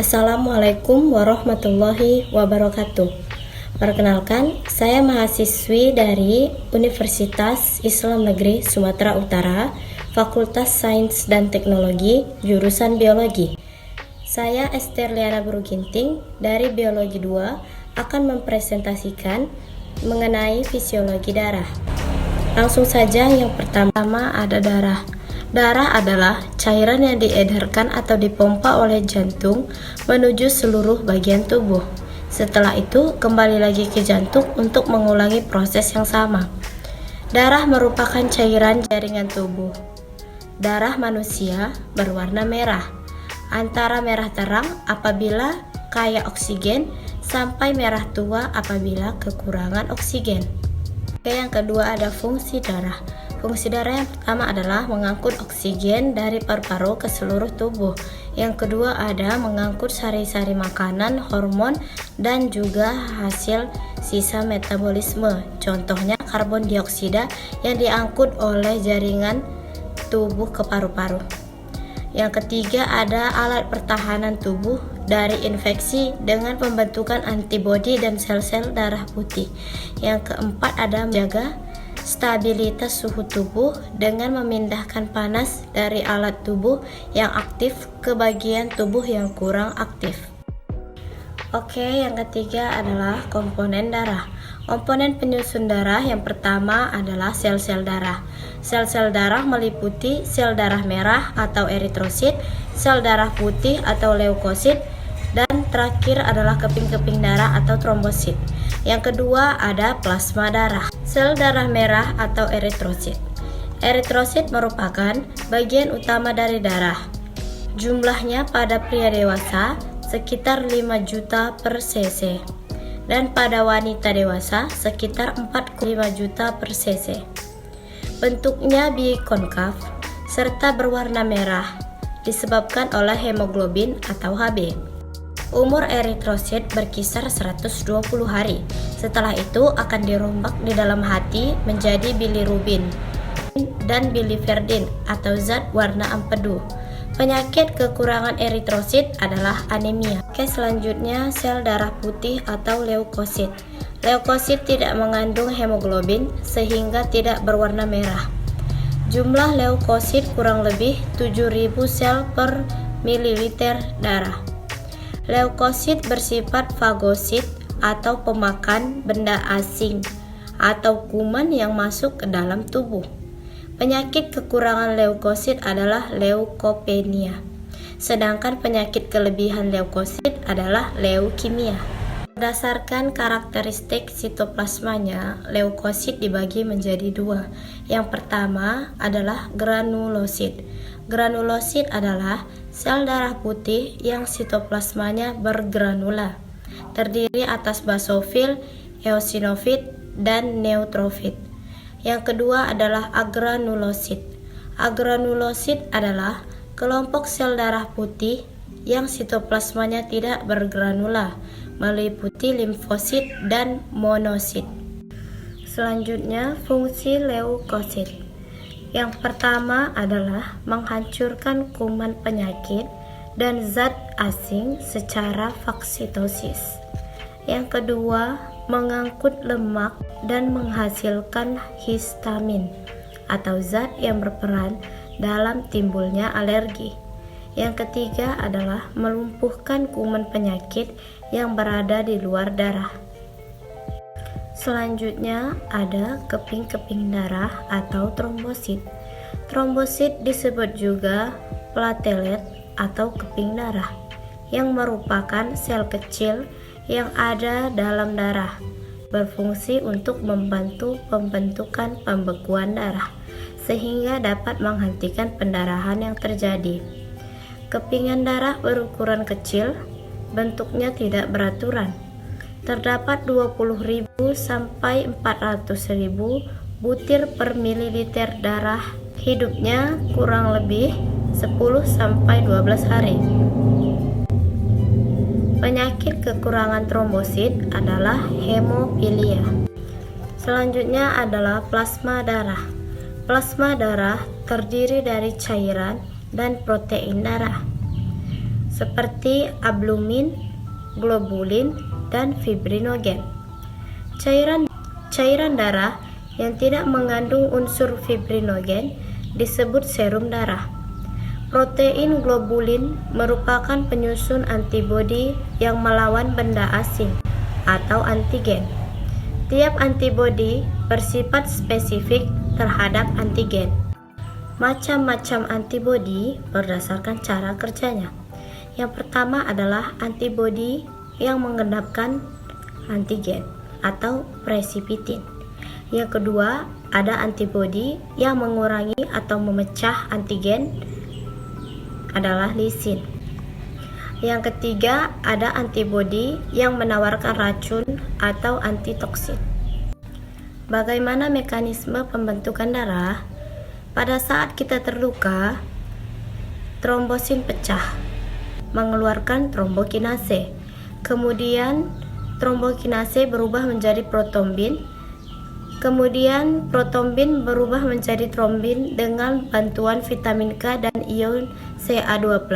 Assalamualaikum warahmatullahi wabarakatuh. Perkenalkan, saya mahasiswi dari Universitas Islam Negeri Sumatera Utara, Fakultas Sains dan Teknologi, jurusan Biologi. Saya Ester Liana Beruginting dari Biologi 2 akan mempresentasikan mengenai fisiologi darah. Langsung saja, yang pertama ada darah. Darah adalah cairan yang diedarkan atau dipompa oleh jantung menuju seluruh bagian tubuh. Setelah itu, kembali lagi ke jantung untuk mengulangi proses yang sama. Darah merupakan cairan jaringan tubuh. Darah manusia berwarna merah, antara merah terang apabila kaya oksigen sampai merah tua apabila kekurangan oksigen. Oke, yang kedua ada fungsi darah. Fungsi darah yang pertama adalah mengangkut oksigen dari paru-paru ke seluruh tubuh. Yang kedua ada mengangkut sari-sari makanan, hormon, dan juga hasil sisa metabolisme. Contohnya karbon dioksida yang diangkut oleh jaringan tubuh ke paru-paru. Yang ketiga ada alat pertahanan tubuh dari infeksi dengan pembentukan antibodi dan sel-sel darah putih. Yang keempat ada menjaga stabilitas suhu tubuh dengan memindahkan panas dari alat tubuh yang aktif ke bagian tubuh yang kurang aktif. Oke, yang ketiga adalah komponen darah. Komponen penyusun darah yang pertama adalah sel-sel darah. Sel-sel darah meliputi sel darah merah atau eritrosit, sel darah putih atau leukosit, dan terakhir adalah keping-keping darah atau trombosit. Yang kedua ada plasma darah. Sel darah merah atau eritrosit. Eritrosit merupakan bagian utama dari darah. Jumlahnya pada pria dewasa sekitar 5 juta per cc dan pada wanita dewasa sekitar 45 juta per cc. Bentuknya bikonkav serta berwarna merah disebabkan oleh hemoglobin atau Hb. Umur eritrosit berkisar 120 hari. Setelah itu akan dirombak di dalam hati menjadi bilirubin dan biliverdin atau zat warna empedu. Penyakit kekurangan eritrosit adalah anemia. Oke, selanjutnya sel darah putih atau leukosit. Leukosit tidak mengandung hemoglobin sehingga tidak berwarna merah. Jumlah leukosit kurang lebih 7.000 sel per mililiter darah. Leukosit bersifat fagosit atau pemakan benda asing atau kuman yang masuk ke dalam tubuh. Penyakit kekurangan leukosit adalah leukopenia, sedangkan penyakit kelebihan leukosit adalah leukemia. Berdasarkan karakteristik sitoplasmanya, leukosit dibagi menjadi dua. Yang pertama adalah granulosit. Granulosit adalah sel darah putih yang sitoplasmanya bergranula, terdiri atas basofil, eosinofil, dan neutrofil. Yang kedua adalah agranulosit. Agranulosit adalah kelompok sel darah putih yang sitoplasmanya tidak bergranula, meliputi limfosit dan monosit. Selanjutnya, fungsi leukosit. Yang pertama adalah menghancurkan kuman penyakit dan zat asing secara fagsitosis. Yang kedua, mengangkut lemak dan menghasilkan histamin atau zat yang berperan dalam timbulnya alergi. Yang ketiga adalah melumpuhkan kuman penyakit yang berada di luar darah. Selanjutnya ada keping-keping darah atau trombosit. Trombosit disebut juga platelet atau keping darah, yang merupakan sel kecil yang ada dalam darah, berfungsi untuk membantu pembentukan pembekuan darah, sehingga dapat menghentikan pendarahan yang terjadi. Kepingan darah berukuran kecil, bentuknya tidak beraturan. Terdapat 20.000 sampai 400.000 butir per mililiter darah. Hidupnya kurang lebih 10 sampai 12 hari. Penyakit kekurangan trombosit adalah hemofilia. Selanjutnya adalah plasma darah. Plasma darah terdiri dari cairan dan protein darah. seperti albumin, globulin, dan fibrinogen. Cairan darah yang tidak mengandung unsur fibrinogen disebut serum darah. Protein globulin merupakan penyusun antibodi yang melawan benda asing atau antigen. Tiap antibodi bersifat spesifik terhadap antigen. Macam-macam antibodi berdasarkan cara kerjanya. Yang pertama adalah antibodi yang mengendapkan antigen atau precipitin. Yang kedua, ada antibodi yang mengurangi atau memecah antigen adalah lisin. Yang ketiga, ada antibodi yang menawarkan racun atau antitoksin. Bagaimana mekanisme pembentukan darah? Pada saat kita terluka, trombosin pecah, mengeluarkan trombokinase. Kemudian trombokinase berubah menjadi protombin. Kemudian protombin berubah menjadi trombin dengan bantuan vitamin K dan ion Ca2+.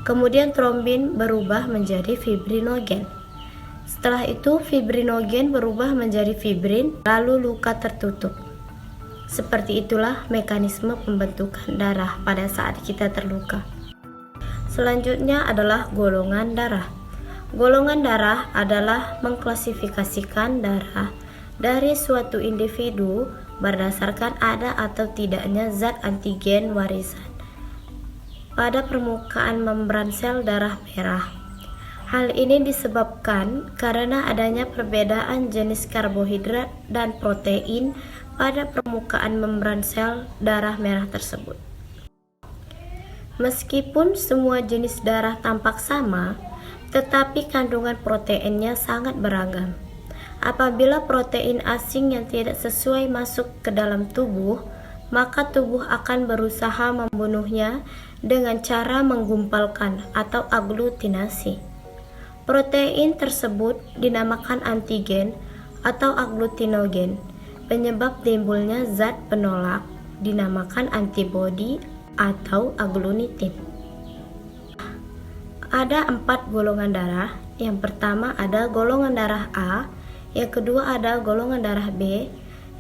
Kemudian trombin berubah menjadi fibrinogen. Setelah itu fibrinogen berubah menjadi fibrin, lalu luka tertutup. Seperti itulah mekanisme pembentukan darah pada saat kita terluka. Selanjutnya adalah golongan darah. Golongan darah adalah mengklasifikasikan darah dari suatu individu berdasarkan ada atau tidaknya zat antigen warisan pada permukaan membran sel darah merah. Hal ini disebabkan karena adanya perbedaan jenis karbohidrat dan protein pada permukaan membran sel darah merah tersebut. Meskipun semua jenis darah tampak sama, tetapi kandungan proteinnya sangat beragam. Apabila protein asing yang tidak sesuai masuk ke dalam tubuh, maka tubuh akan berusaha membunuhnya dengan cara menggumpalkan atau aglutinasi. Protein tersebut dinamakan antigen atau aglutinogen. Penyebab timbulnya zat penolak dinamakan antibodi atau aglutinin. Ada 4 golongan darah. Yang pertama ada golongan darah A, yang kedua ada golongan darah B,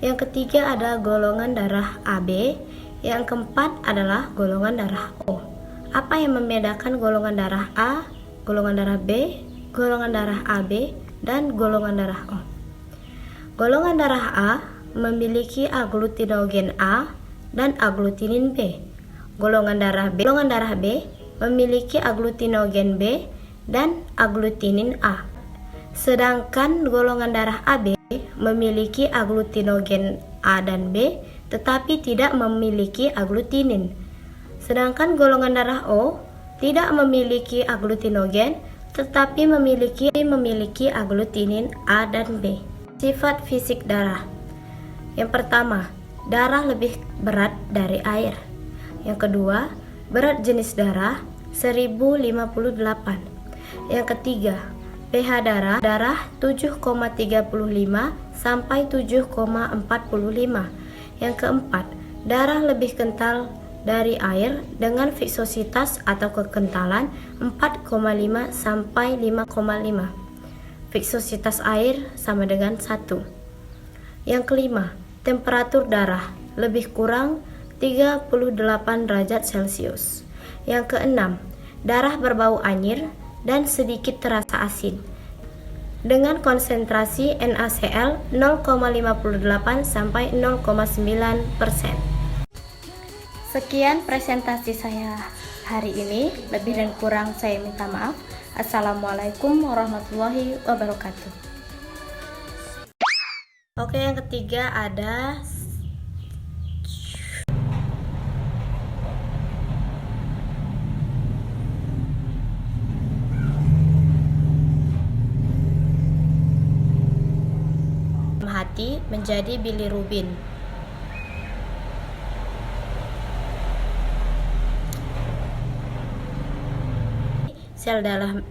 yang ketiga ada golongan darah AB, yang keempat adalah golongan darah O. Apa yang membedakan golongan darah A, golongan darah B, golongan darah AB, dan golongan darah O? Golongan darah A memiliki aglutinogen A dan aglutinin B. Golongan darah B memiliki aglutinogen B dan aglutinin A. Sedangkan golongan darah AB memiliki aglutinogen A dan B tetapi tidak memiliki aglutinin. Sedangkan golongan darah O tidak memiliki aglutinogen tetapi memiliki aglutinin A dan B. Sifat fisik darah. Yang pertama, darah lebih berat dari air. Yang kedua, berat jenis darah 1058. Yang ketiga, pH darah 7,35 sampai 7,45. Yang keempat, darah lebih kental dari air dengan visositas atau kekentalan 4,5 sampai 5,5. Visositas air sama dengan 1. Yang kelima, temperatur darah lebih kurang 38 derajat Celcius. Yang keenam, darah berbau anyir dan sedikit terasa asin dengan konsentrasi NaCl 0,58 sampai 0,9%. Sekian presentasi saya hari ini, lebih dan kurang saya minta maaf. Assalamualaikum warahmatullahi wabarakatuh. Oke, yang ketiga ada hati menjadi bilirubin. Sel dalam